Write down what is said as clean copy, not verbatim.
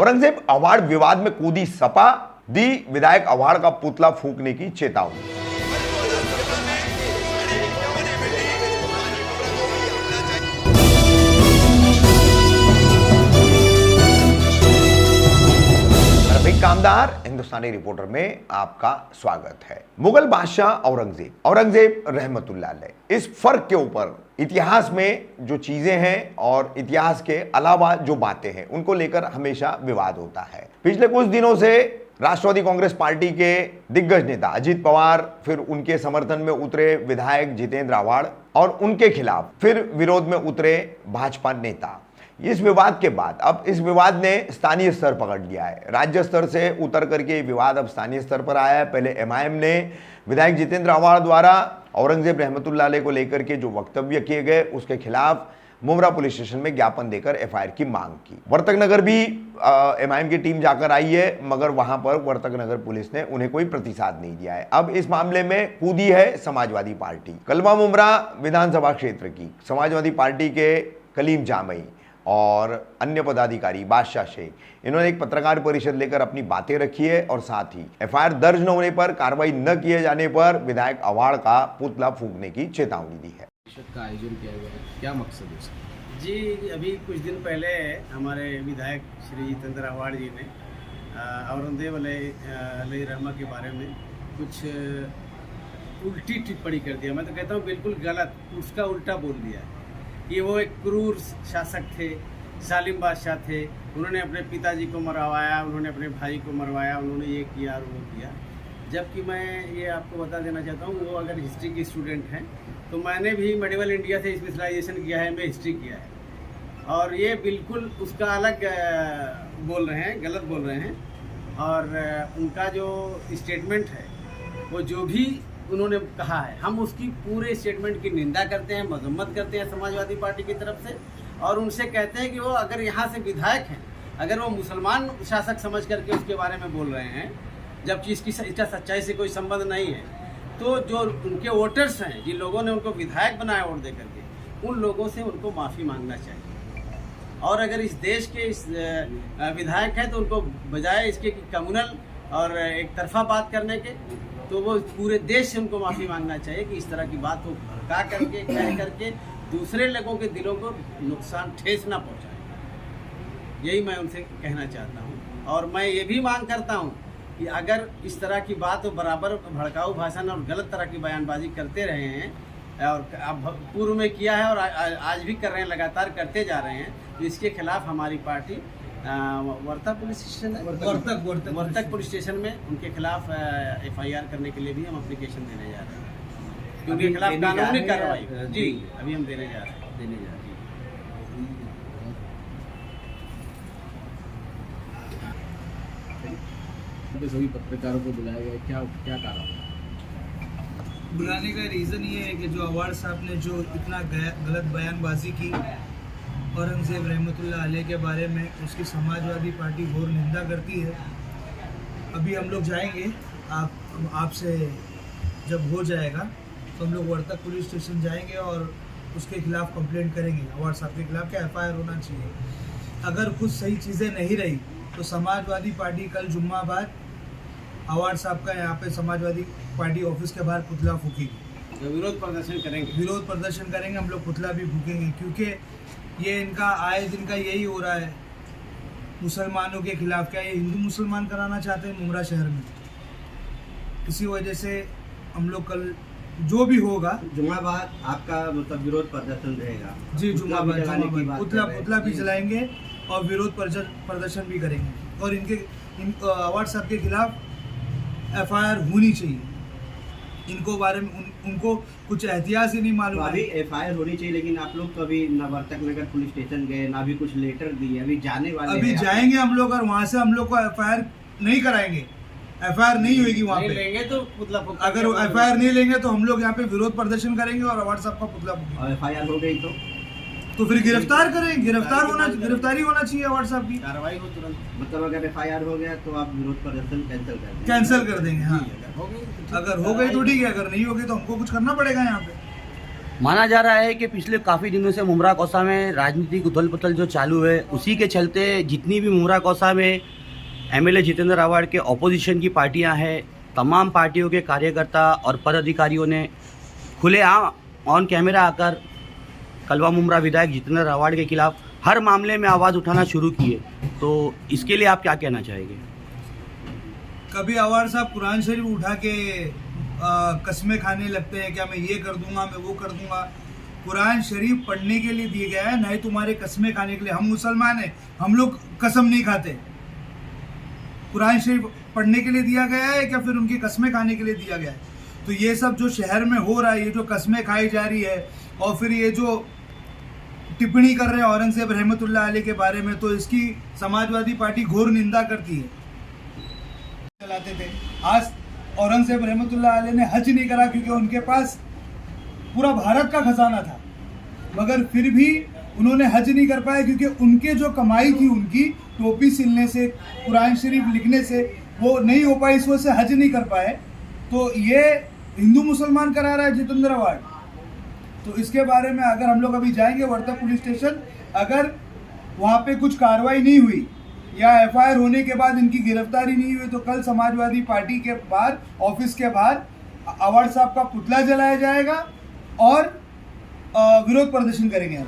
Aurangzeb award विवाद में कूदी सपा, दी विधायक अवार्ड का पुतला फूंकने की चेतावनी। कामदार हिंदुस्तानी रिपोर्टर में आपका स्वागत है। मुगल बादशाह औरंगजेब रहमतुल्लाह अलैह, इस फर्क के ऊपर इतिहास में जो चीजें हैं और इतिहास के अलावा जो बातें हैं उनको लेकर हमेशा विवाद होता है। पिछले कुछ दिनों से राष्ट्रवादी कांग्रेस पार्टी के दिग्गज नेता अजित पवार, फिर उनके समर्थन में उतरे विधायक जितेंद्र आव्हाड और उनके खिलाफ फिर विरोध में उतरे भाजपा नेता। इस विवाद के बाद अब इस विवाद ने स्थानीय स्तर पकड़ लिया है। राज्य स्तर से उतर करके विवाद अब स्थानीय स्तर पर आया है। पहले एमआईएम ने विधायक जितेंद्र आव्हाड द्वारा औरंगजेब रहमतुल्लाह अलैह को लेकर के जो वक्तव्य किए गए उसके खिलाफ मुमरा पुलिस स्टेशन में ज्ञापन देकर एफआईआर की मांग की। वर्तक नगर भी एमआईएम की टीम जाकर आई है, मगर वहां पर वर्तक नगर पुलिस ने उन्हें कोई प्रतिसाद नहीं दिया है। अब इस मामले में कूदी है समाजवादी पार्टी। कलवा मुमरा विधानसभा क्षेत्र की समाजवादी पार्टी के कलीम जामई और अन्य पदाधिकारी बादशाह शेख, इन्होंने एक पत्रकार परिषद लेकर अपनी बातें रखी है और साथ ही एफआईआर दर्ज न होने पर कार्रवाई न किए जाने पर विधायक अवार्ड का पुतला फूंकने की चेतावनी दी है। का आयोजन किया गया है, क्या मकसद है इसका? जी, अभी कुछ दिन पहले हमारे विधायक श्री जितेंद्र आव्हाड जी ने औरंगजेब अलैहि रहमा के बारे में कुछ उल्टी टिप्पणी कर दिया। मैं तो कहता हूँ बिल्कुल गलत, उसका उल्टा बोल दिया है कि वो एक क्रूर शासक थे, जालिम बादशाह थे, उन्होंने अपने पिताजी को मरवाया, उन्होंने अपने भाई को मरवाया, उन्होंने ये किया और वो किया। जबकि मैं ये आपको बता देना चाहता हूँ, वो अगर हिस्ट्री की स्टूडेंट हैं तो मैंने भी मेडिवल इंडिया से स्पेशलाइजेशन किया है, मैं हिस्ट्री किया है, और ये बिल्कुल उसका अलग बोल रहे हैं, गलत बोल रहे हैं। और उनका जो स्टेटमेंट है, वो जो भी उन्होंने कहा है, हम उसकी पूरे स्टेटमेंट की निंदा करते हैं, मजम्मत करते हैं समाजवादी पार्टी की तरफ से, और उनसे कहते हैं कि वो अगर यहाँ से विधायक हैं, अगर वो मुसलमान शासक समझ करके उसके बारे में बोल रहे हैं, जबकि इसका सच्चाई से कोई संबंध नहीं है, तो जो उनके वोटर्स हैं, जिन लोगों ने उनको विधायक बनाया वोट दे करके, उन लोगों से उनको माफ़ी मांगना चाहिए। और अगर इस देश के इस विधायक हैं तो उनको बजाय इसके कम्युनल और एक तरफा बात करने के, तो वो पूरे देश से उनको माफ़ी मांगना चाहिए कि इस तरह की बात को भड़का करके कह करके दूसरे लोगों के दिलों को नुकसान ठेस ना पहुंचाए। यही मैं उनसे कहना चाहता हूं। और मैं ये भी मांग करता हूं कि अगर इस तरह की बात वो बराबर भड़काऊ भाषण और गलत तरह की बयानबाजी करते रहे हैं, और अब पूर्व में किया है और आज भी कर रहे हैं, लगातार करते जा रहे हैं, तो इसके खिलाफ हमारी पार्टी वर्तक पुलिस स्टेशन में उनके खिलाफ एफआईआर करने के लिए भी हम एप्लीकेशन देने जा रहे हैं, क्योंकि खिलाफ कानूनी कार्रवाई जी अभी हम देने जा रहे हैं। सभी पत्रकारों को बुलाया गया, क्या कारण? बुलाने का रीज़न ये है कि जो अवार्ड साहब ने जो इतना गलत बयानबाजी की औरंगजेब रहमतुल्लाह अलैह के बारे में, उसकी समाजवादी पार्टी घोर निंदा करती है। अभी हम लोग जाएंगे, आपसे जब हो जाएगा तो हम लोग वर्तक पुलिस स्टेशन जाएंगे और उसके खिलाफ कंप्लेंट करेंगे। अवार्ड साहब के खिलाफ क्या एफआईआर होना चाहिए। अगर कुछ सही चीज़ें नहीं रही तो समाजवादी पार्टी कल जुम्मा बाद अवार्ड साहब का यहाँ पे समाजवादी पार्टी ऑफिस के बाहर पुतला फूकेगी, तो विरोध प्रदर्शन करेंगे। हम लोग पुतला भी फूकेंगे, क्योंकि ये इनका आए दिन का यही हो रहा है मुसलमानों के खिलाफ। क्या ये हिंदू मुसलमान कराना चाहते हैं मुमरा शहर में? इसी वजह से हम लोग कल जो भी होगा, जुम्मा बाद आपका मतलब विरोध प्रदर्शन रहेगा। जी, जुम्मा बाद पुतला भी जलाएंगे और विरोध प्रदर्शन भी करेंगे। और इन अवार्ड साहब के खिलाफ एफआईआर होनी चाहिए। इनको बारे में उनको कुछ एहतियात ही नहीं मालूम। अभी एफआईआर होनी चाहिए, लेकिन आप लोग तो अभी न वर्तक नगर पुलिस स्टेशन गए, ना भी कुछ लेटर दिए, अभी जाने वाले। अभी जाएंगे हम लोग और वहाँ से हम लोग को एफआईआर नहीं कराएंगे, एफआईआर नहीं होगी वहाँ पे। लेंगे तो पुतला अगर एफआईआर नहीं लेंगे तो हम लोग यहाँ पे विरोध प्रदर्शन करेंगे और अवार्ड साहब का पुतला फूकेंगे। और एफआईआर हो गई तो फिर गिरफ्तार करें, गिरफ्तारी होना चाहिए अवार्ड साहब की, कार्रवाई हो तुरंत। मतलब अगर एफआईआर हो गया तो आप विरोध प्रदर्शन कैंसिल कर देंगे। हाँ, अगर हो गई तो ठीक है, अगर नहीं होगी तो हमको कुछ करना पड़ेगा यहाँ पे। माना जा रहा है कि पिछले काफ़ी दिनों से मुमरा कौसा में राजनीतिक उथल पुथल जो चालू है, उसी के चलते जितनी भी मुमरा कौसा में एमएलए जितेंद्र आवाड़ के ऑपोजिशन की पार्टियां हैं, तमाम पार्टियों के कार्यकर्ता और पदाधिकारियों ने खुलेआम ऑन कैमरा आकर कलवा मुमरा विधायक जितेंद्र आवाड़ के खिलाफ हर मामले में आवाज़ उठाना शुरू किए। तो इसके लिए आप क्या कहना चाहेंगे? कभी आवाड़ साहब कुरान शरीफ उठा के कस्में खाने लगते हैं, क्या मैं ये कर दूंगा, मैं वो कर दूंगा। कुरान शरीफ पढ़ने के लिए दिया गया है, नहीं तुम्हारे कस्में खाने के लिए। हम मुसलमान हैं, हम लोग कसम नहीं खाते। कुरान शरीफ पढ़ने के लिए दिया गया है क्या फिर उनकी कस्में खाने के लिए दिया गया है? तो ये सब जो शहर में हो रहा है, ये जो कस्में खाई जा रही है और फिर ये जो टिप्पणी कर रहे हैं औरंगजेब रहमतुल्लाह अलैह के बारे में, तो इसकी समाजवादी पार्टी घोर निंदा करती है। चलाते थे, आज औरंगजेब रहमतुल्लाह अलैह ने हज नहीं करा क्योंकि उनके पास पूरा भारत का खजाना था, मगर फिर भी उन्होंने हज नहीं कर पाए क्योंकि उनके जो कमाई थी, उनकी टोपी सिलने से, कुरान शरीफ लिखने से, वो नहीं हो पाई, इस वजह से हज नहीं कर पाए। तो ये हिंदू मुसलमान करा रहा है जितेंद्र आवाड़। तो इसके बारे में अगर हम लोग अभी जाएंगे वर्धा पुलिस स्टेशन, अगर वहाँ पे कुछ कार्रवाई नहीं हुई या एफआईआर होने के बाद इनकी गिरफ्तारी नहीं हुई, तो कल समाजवादी पार्टी के बाहर, ऑफिस के बाहर आवाड़ साहब का पुतला जलाया जाएगा और विरोध प्रदर्शन करेंगे हम।